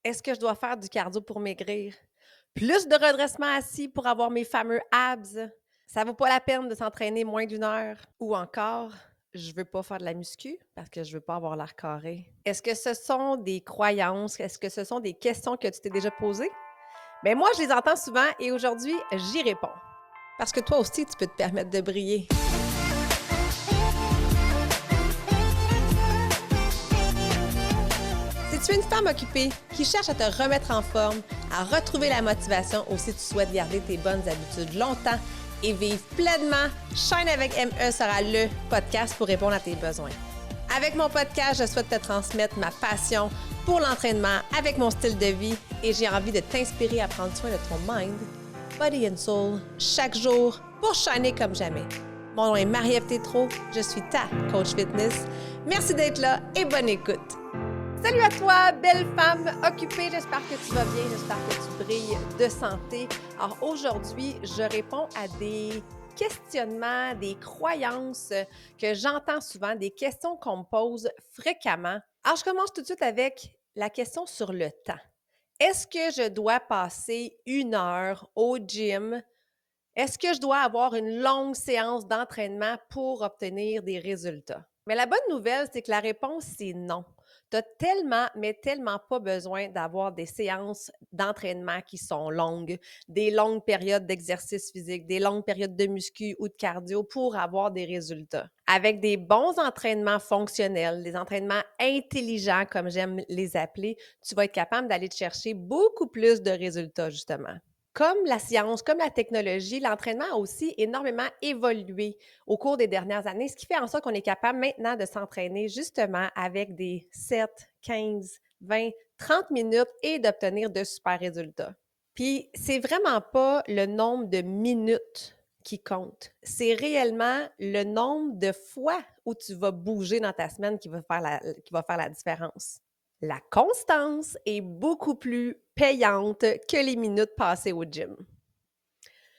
Est-ce que je dois faire du cardio pour maigrir? Plus de redressement assis pour avoir mes fameux abs? Ça vaut pas la peine de s'entraîner moins d'une heure? Ou encore, je veux pas faire de la muscu parce que je veux pas avoir l'air carré. Est-ce que ce sont des croyances? Est-ce que ce sont des questions que tu t'es déjà posées? Ben moi, je les entends souvent et aujourd'hui, j'y réponds. Parce que toi aussi, tu peux te permettre de briller. Si tu es une femme occupée qui cherche à te remettre en forme, à retrouver la motivation ou si tu souhaites garder tes bonnes habitudes longtemps et vivre pleinement, Shine avec ME sera le podcast pour répondre à tes besoins. Avec mon podcast, je souhaite te transmettre ma passion pour l'entraînement avec mon style de vie et j'ai envie de t'inspirer à prendre soin de ton mind, body and soul chaque jour pour shiner comme jamais. Mon nom est Marie-Ève Tétrault, je suis ta coach fitness. Merci d'être là et bonne écoute. Salut à toi, belle femme occupée. J'espère que tu vas bien, j'espère que tu brilles de santé. Alors aujourd'hui, je réponds à des questionnements, des croyances que j'entends souvent, des questions qu'on me pose fréquemment. Alors je commence tout de suite avec la question sur le temps. Est-ce que je dois passer 1 heure au gym? Est-ce que je dois avoir une longue séance d'entraînement pour obtenir des résultats? Mais la bonne nouvelle, c'est que la réponse, c'est non. Tu as tellement, mais tellement pas besoin d'avoir des séances d'entraînement qui sont longues, des longues périodes d'exercice physique, des longues périodes de muscu ou de cardio pour avoir des résultats. Avec des bons entraînements fonctionnels, des entraînements intelligents, comme j'aime les appeler, tu vas être capable d'aller te chercher beaucoup plus de résultats, justement. Comme la science, comme la technologie, l'entraînement a aussi énormément évolué au cours des dernières années, ce qui fait en sorte qu'on est capable maintenant de s'entraîner justement avec des 7, 15, 20, 30 minutes et d'obtenir de super résultats. Puis, c'est vraiment pas le nombre de minutes qui compte. C'est réellement le nombre de fois où tu vas bouger dans ta semaine qui va faire la différence. La constance est beaucoup plus payante que les minutes passées au gym.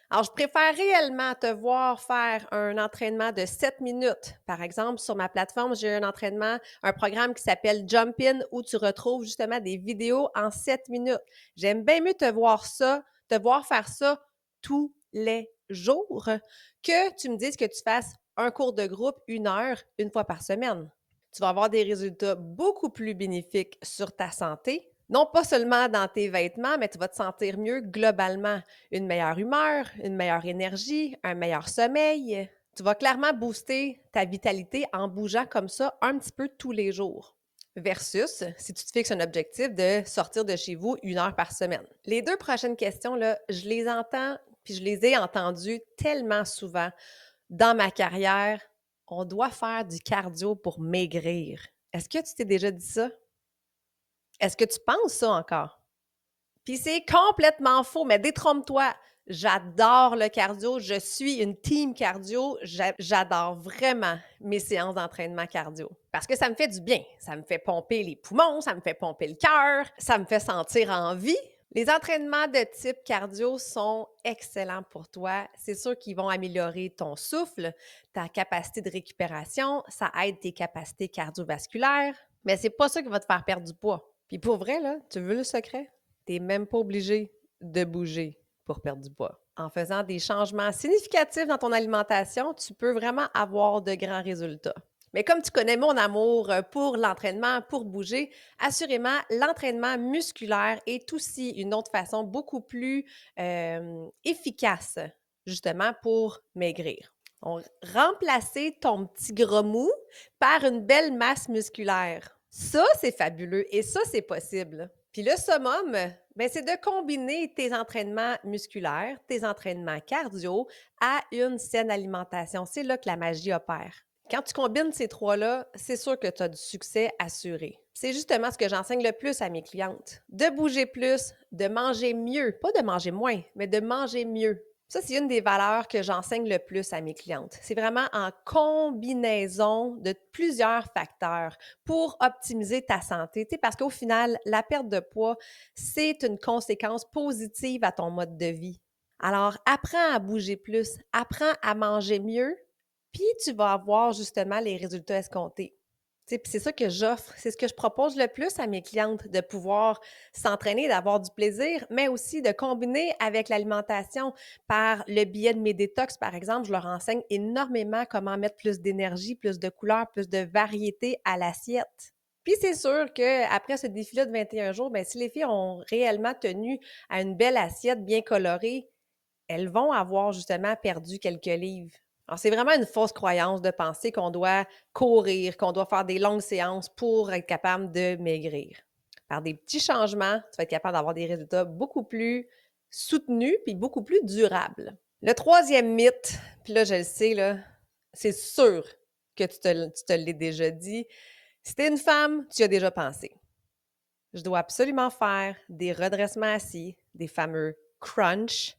Alors, je préfère réellement te voir faire un entraînement de 7 minutes. Par exemple, sur ma plateforme, j'ai un programme qui s'appelle Jump In où tu retrouves justement des vidéos en 7 minutes. J'aime bien mieux te voir faire ça tous les jours que tu me dises que tu fasses un cours de groupe 1 heure, une fois par semaine. Tu vas avoir des résultats beaucoup plus bénéfiques sur ta santé, non pas seulement dans tes vêtements, mais tu vas te sentir mieux globalement. Une meilleure humeur, une meilleure énergie, un meilleur sommeil. Tu vas clairement booster ta vitalité en bougeant comme ça un petit peu tous les jours. Versus si tu te fixes un objectif de sortir de chez vous 1 heure par semaine. Les 2 prochaines questions, là, je les entends puis je les ai entendues tellement souvent dans ma carrière. On doit faire du cardio pour maigrir. Est-ce que tu t'es déjà dit ça? Est-ce que tu penses ça encore? Puis c'est complètement faux, mais détrompe-toi. J'adore le cardio. Je suis une team cardio. J'adore vraiment mes séances d'entraînement cardio parce que ça me fait du bien. Ça me fait pomper les poumons, ça me fait pomper le cœur, ça me fait sentir en vie. Les entraînements de type cardio sont excellents pour toi. C'est sûr qu'ils vont améliorer ton souffle, ta capacité de récupération, ça aide tes capacités cardiovasculaires, mais c'est pas ça qui va te faire perdre du poids. Puis pour vrai, là, tu veux le secret? T'es même pas obligé de bouger pour perdre du poids. En faisant des changements significatifs dans ton alimentation, tu peux vraiment avoir de grands résultats. Mais comme tu connais mon amour pour l'entraînement, pour bouger, assurément, l'entraînement musculaire est aussi une autre façon beaucoup plus efficace, justement, pour maigrir. Donc, remplacer ton petit gras mou par une belle masse musculaire. Ça, c'est fabuleux et ça, c'est possible. Puis le summum, ben, c'est de combiner tes entraînements musculaires, tes entraînements cardio à une saine alimentation. C'est là que la magie opère. Quand tu combines ces trois-là, c'est sûr que tu as du succès assuré. C'est justement ce que j'enseigne le plus à mes clientes. De bouger plus, de manger mieux, pas de manger moins, mais de manger mieux. Ça, c'est une des valeurs que j'enseigne le plus à mes clientes. C'est vraiment en combinaison de plusieurs facteurs pour optimiser ta santé. Tu sais, parce qu'au final, la perte de poids, c'est une conséquence positive à ton mode de vie. Alors, apprends à bouger plus, apprends à manger mieux, puis tu vas avoir justement les résultats escomptés. Tu sais, puis c'est ça que j'offre, c'est ce que je propose le plus à mes clientes, de pouvoir s'entraîner, d'avoir du plaisir, mais aussi de combiner avec l'alimentation. Par le biais de mes détox, par exemple, je leur enseigne énormément comment mettre plus d'énergie, plus de couleurs, plus de variété à l'assiette. Puis c'est sûr qu'après ce défi-là de 21 jours, bien, si les filles ont réellement tenu à une belle assiette bien colorée, elles vont avoir justement perdu quelques livres. Alors, c'est vraiment une fausse croyance de penser qu'on doit courir, qu'on doit faire des longues séances pour être capable de maigrir. Par des petits changements, tu vas être capable d'avoir des résultats beaucoup plus soutenus puis beaucoup plus durables. Le troisième mythe, puis là, je le sais, là, c'est sûr que tu te l'es déjà dit. Si t'es une femme, tu y as déjà pensé. Je dois absolument faire des redressements assis, des fameux crunch,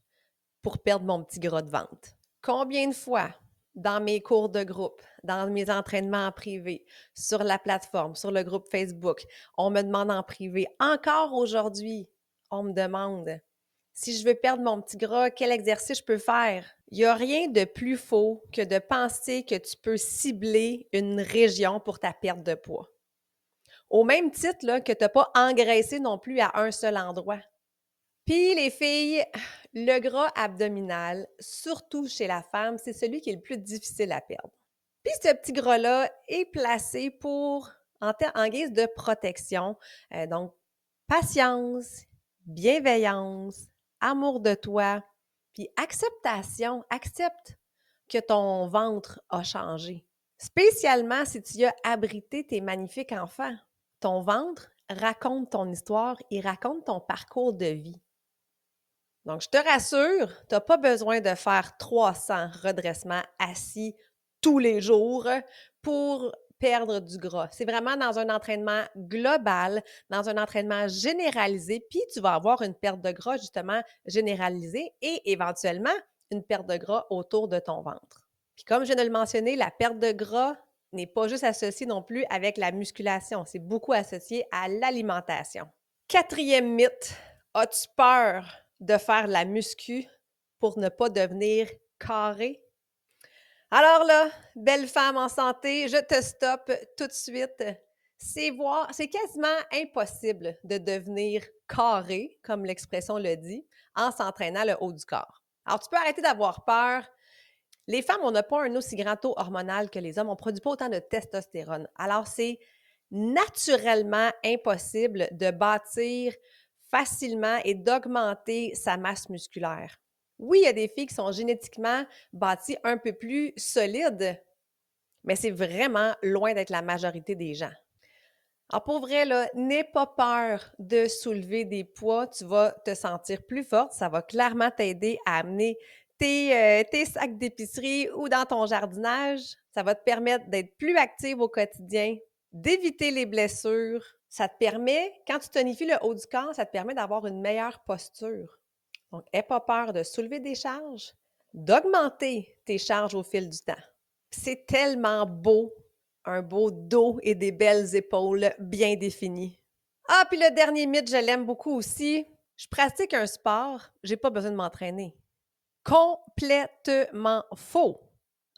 pour perdre mon petit gras de ventre. Combien de fois, dans mes cours de groupe, dans mes entraînements en privé, sur la plateforme, sur le groupe Facebook, on me demande en privé, encore aujourd'hui, on me demande si je veux perdre mon petit gras, quel exercice je peux faire? Il n'y a rien de plus faux que de penser que tu peux cibler une région pour ta perte de poids. Au même titre là, que tu n'as pas engraissé non plus à un seul endroit. Puis les filles, le gras abdominal, surtout chez la femme, c'est celui qui est le plus difficile à perdre. Puis ce petit gras-là est placé en guise de protection. Donc, patience, bienveillance, amour de toi, puis acceptation. Accepte que ton ventre a changé. Spécialement si tu as abrité tes magnifiques enfants. Ton ventre raconte ton histoire, il raconte ton parcours de vie. Donc, je te rassure, tu n'as pas besoin de faire 300 redressements assis tous les jours pour perdre du gras. C'est vraiment dans un entraînement global, dans un entraînement généralisé, puis tu vas avoir une perte de gras justement généralisée et éventuellement une perte de gras autour de ton ventre. Puis comme je viens de le mentionner, la perte de gras n'est pas juste associée non plus avec la musculation, c'est beaucoup associé à l'alimentation. Quatrième mythe, as-tu peur de faire la muscu pour ne pas devenir carré? Alors là, belle femme en santé, je te stoppe tout de suite. C'est quasiment impossible de devenir carré, comme l'expression le dit, en s'entraînant le haut du corps. Alors, tu peux arrêter d'avoir peur. Les femmes, on n'a pas un aussi grand taux hormonal que les hommes. On ne produit pas autant de testostérone. Alors, c'est naturellement impossible de bâtir facilement et d'augmenter sa masse musculaire. Oui, il y a des filles qui sont génétiquement bâties un peu plus solides, mais c'est vraiment loin d'être la majorité des gens. Alors pour vrai, là, n'aie pas peur de soulever des poids. Tu vas te sentir plus forte. Ça va clairement t'aider à amener tes sacs d'épicerie ou dans ton jardinage. Ça va te permettre d'être plus active au quotidien, d'éviter les blessures. Ça te permet, quand tu tonifies le haut du corps, ça te permet d'avoir une meilleure posture. Donc, n'aie pas peur de soulever des charges, d'augmenter tes charges au fil du temps. C'est tellement beau, un beau dos et des belles épaules bien définies. Ah, puis le dernier mythe, je l'aime beaucoup aussi. Je pratique un sport, j'ai pas besoin de m'entraîner. Complètement faux.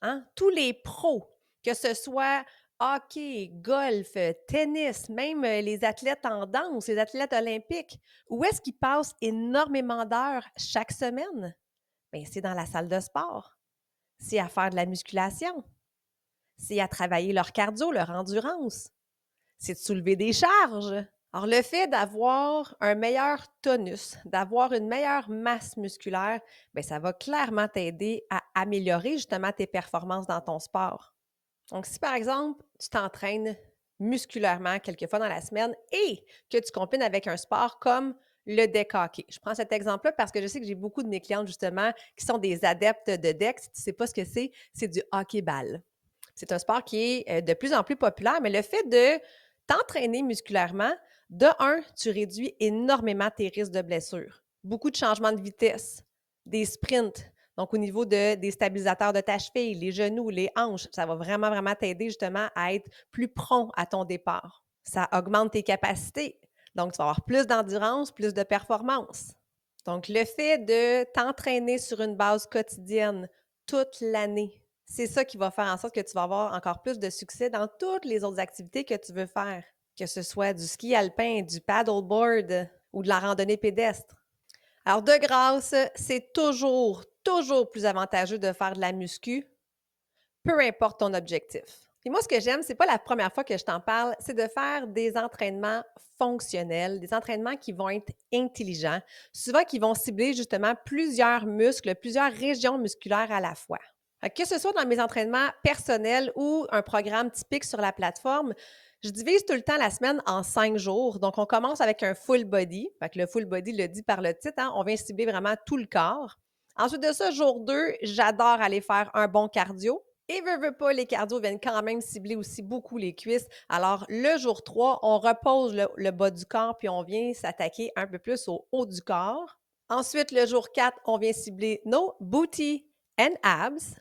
Hein? Tous les pros, que ce soit hockey, golf, tennis, même les athlètes en danse, les athlètes olympiques, où est-ce qu'ils passent énormément d'heures chaque semaine? Bien, c'est dans la salle de sport. C'est à faire de la musculation. C'est à travailler leur cardio, leur endurance. C'est de soulever des charges. Alors, le fait d'avoir un meilleur tonus, d'avoir une meilleure masse musculaire, bien, ça va clairement t'aider à améliorer justement tes performances dans ton sport. Donc, si par exemple, tu t'entraînes musculairement quelques fois dans la semaine et que tu combines avec un sport comme le deck hockey. Je prends cet exemple-là parce que je sais que j'ai beaucoup de mes clientes justement qui sont des adeptes de deck. Si tu ne sais pas ce que c'est du hockey-ball. C'est un sport qui est de plus en plus populaire, mais le fait de t'entraîner musculairement, de un, tu réduis énormément tes risques de blessures. Beaucoup de changements de vitesse, des sprints. Donc, au niveau des stabilisateurs de ta cheville, les genoux, les hanches, ça va vraiment, vraiment t'aider justement à être plus prompt à ton départ. Ça augmente tes capacités. Donc, tu vas avoir plus d'endurance, plus de performance. Donc, le fait de t'entraîner sur une base quotidienne toute l'année, C'est ça qui va faire en sorte que tu vas avoir encore plus de succès dans toutes les autres activités que tu veux faire, que ce soit du ski alpin, du paddleboard ou de la randonnée pédestre. Alors, de grâce, c'est toujours plus avantageux de faire de la muscu, peu importe ton objectif. Puis moi, ce que j'aime, c'est pas la première fois que je t'en parle, c'est de faire des entraînements fonctionnels, des entraînements qui vont être intelligents, souvent qui vont cibler justement plusieurs muscles, plusieurs régions musculaires à la fois. Que ce soit dans mes entraînements personnels ou un programme typique sur la plateforme, je divise tout le temps la semaine en 5 jours. Donc, on commence avec un full body. Fait que le full body le dit par le titre, hein, on vient cibler vraiment tout le corps. Ensuite de ça, jour 2, j'adore aller faire un bon cardio. Et veux pas, les cardios viennent quand même cibler aussi beaucoup les cuisses. Alors, le jour 3, on repose le bas du corps puis on vient s'attaquer un peu plus au haut du corps. Ensuite, le jour 4, on vient cibler nos booty and abs.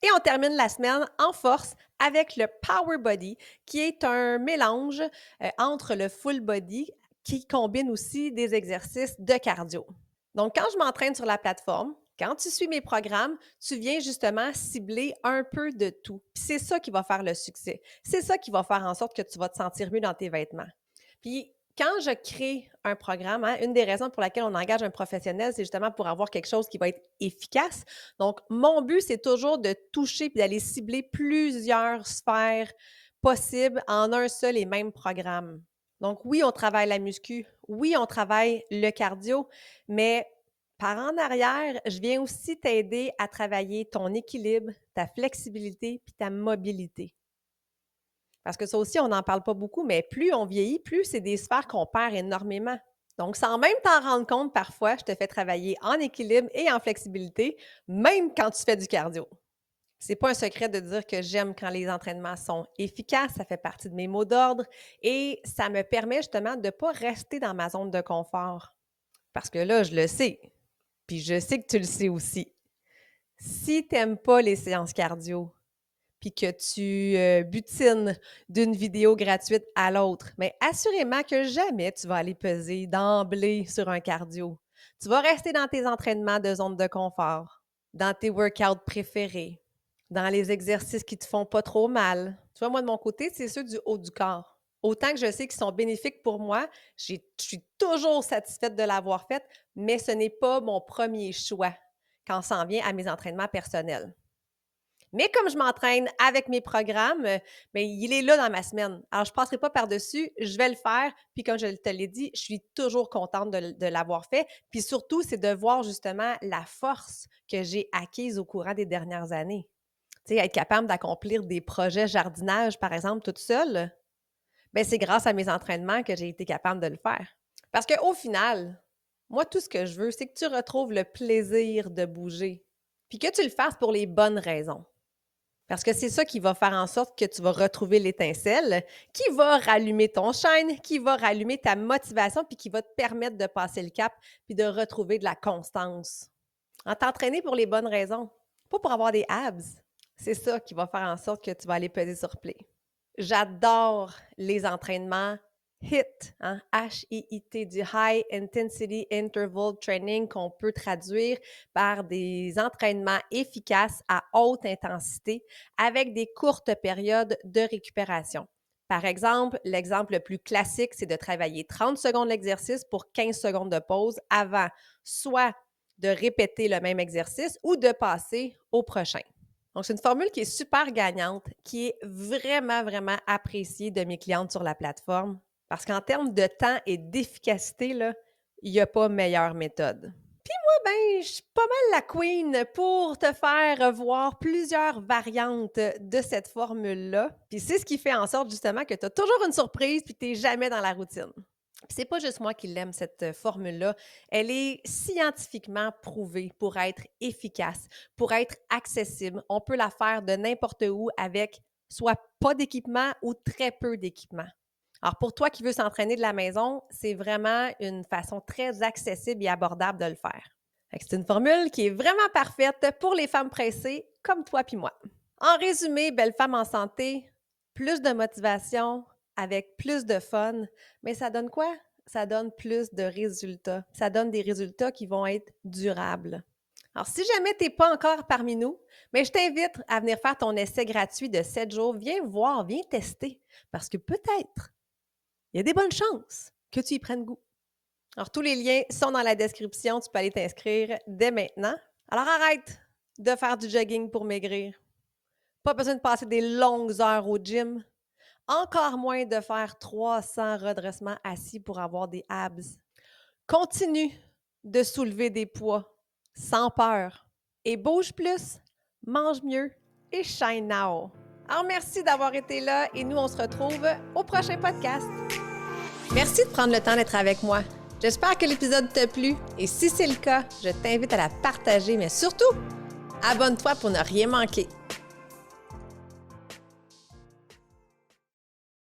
Et on termine la semaine en force avec le Power Body, qui est un mélange entre le full body qui combine aussi des exercices de cardio. Donc, quand je m'entraîne sur la plateforme, quand tu suis mes programmes, tu viens justement cibler un peu de tout. Puis c'est ça qui va faire le succès. C'est ça qui va faire en sorte que tu vas te sentir mieux dans tes vêtements. Puis quand je crée un programme, hein, une des raisons pour laquelle on engage un professionnel, c'est justement pour avoir quelque chose qui va être efficace. Donc, mon but, c'est toujours de toucher puis d'aller cibler plusieurs sphères possibles en un seul et même programme. Donc, oui, on travaille la muscu, oui, on travaille le cardio, mais par en arrière, je viens aussi t'aider à travailler ton équilibre, ta flexibilité puis ta mobilité. Parce que ça aussi, on n'en parle pas beaucoup, mais plus on vieillit, plus c'est des sphères qu'on perd énormément. Donc, sans même t'en rendre compte, parfois, je te fais travailler en équilibre et en flexibilité, même quand tu fais du cardio. C'est pas un secret de dire que j'aime quand les entraînements sont efficaces, ça fait partie de mes mots d'ordre et ça me permet justement de ne pas rester dans ma zone de confort. Parce que là, je le sais, puis je sais que tu le sais aussi. Si tu n'aimes pas les séances cardio, puis que tu butines d'une vidéo gratuite à l'autre, mais assurément que jamais tu vas aller peser d'emblée sur un cardio. Tu vas rester dans tes entraînements de zone de confort, dans tes workouts préférés, dans les exercices qui te font pas trop mal. Tu vois, moi, de mon côté, c'est ceux du haut du corps. Autant que je sais qu'ils sont bénéfiques pour moi, je suis toujours satisfaite de l'avoir fait, mais ce n'est pas mon premier choix quand ça en vient à mes entraînements personnels. Mais comme je m'entraîne avec mes programmes, mais il est là dans ma semaine. Alors, je ne passerai pas par-dessus, je vais le faire. Puis comme je te l'ai dit, je suis toujours contente de l'avoir fait. Puis surtout, c'est de voir justement la force que j'ai acquise au courant des dernières années. Tu sais, être capable d'accomplir des projets jardinage, par exemple, toute seule, bien, c'est grâce à mes entraînements que j'ai été capable de le faire. Parce qu'au final, moi, tout ce que je veux, c'est que tu retrouves le plaisir de bouger. Puis que tu le fasses pour les bonnes raisons. Parce que c'est ça qui va faire en sorte que tu vas retrouver l'étincelle, qui va rallumer ton shine, qui va rallumer ta motivation, puis qui va te permettre de passer le cap, puis de retrouver de la constance. En t'entraîner pour les bonnes raisons, pas pour avoir des abs. C'est ça qui va faire en sorte que tu vas aller peser sur play. J'adore les entraînements HIIT, hein, H-I-I-T, du High Intensity Interval Training qu'on peut traduire par des entraînements efficaces à haute intensité avec des courtes périodes de récupération. Par exemple, l'exemple le plus classique, c'est de travailler 30 secondes l'exercice pour 15 secondes de pause avant soit de répéter le même exercice ou de passer au prochain. Donc, c'est une formule qui est super gagnante, qui est vraiment appréciée de mes clientes sur la plateforme parce qu'en termes de temps et d'efficacité, là, il n'y a pas meilleure méthode. Puis moi, ben, je suis pas mal la queen pour te faire voir plusieurs variantes de cette formule-là. Puis c'est ce qui fait en sorte justement que tu as toujours une surprise puis que tu n'es jamais dans la routine. Puis c'est pas juste moi qui l'aime, cette formule-là. Elle est scientifiquement prouvée pour être efficace, pour être accessible. On peut la faire de n'importe où avec soit pas d'équipement ou très peu d'équipement. Alors, pour toi qui veux s'entraîner de la maison, c'est vraiment une façon très accessible et abordable de le faire. C'est une formule qui est vraiment parfaite pour les femmes pressées comme toi puis moi. En résumé, belle femme en santé, plus de motivation, avec plus de fun, mais ça donne quoi? Ça donne plus de résultats. Ça donne des résultats qui vont être durables. Alors, si jamais tu n'es pas encore parmi nous, mais je t'invite à venir faire ton essai gratuit de 7 jours. Viens voir, viens tester, parce que peut-être, il y a des bonnes chances que tu y prennes goût. Alors, tous les liens sont dans la description. Tu peux aller t'inscrire dès maintenant. Alors, arrête de faire du jogging pour maigrir. Pas besoin de passer des longues heures au gym. Encore moins de faire 300 redressements assis pour avoir des abs. Continue de soulever des poids sans peur. Et bouge plus, mange mieux et shine now. Alors, merci d'avoir été là et nous, on se retrouve au prochain podcast. Merci de prendre le temps d'être avec moi. J'espère que l'épisode t'a plu et si c'est le cas, je t'invite à la partager, mais surtout, abonne-toi pour ne rien manquer.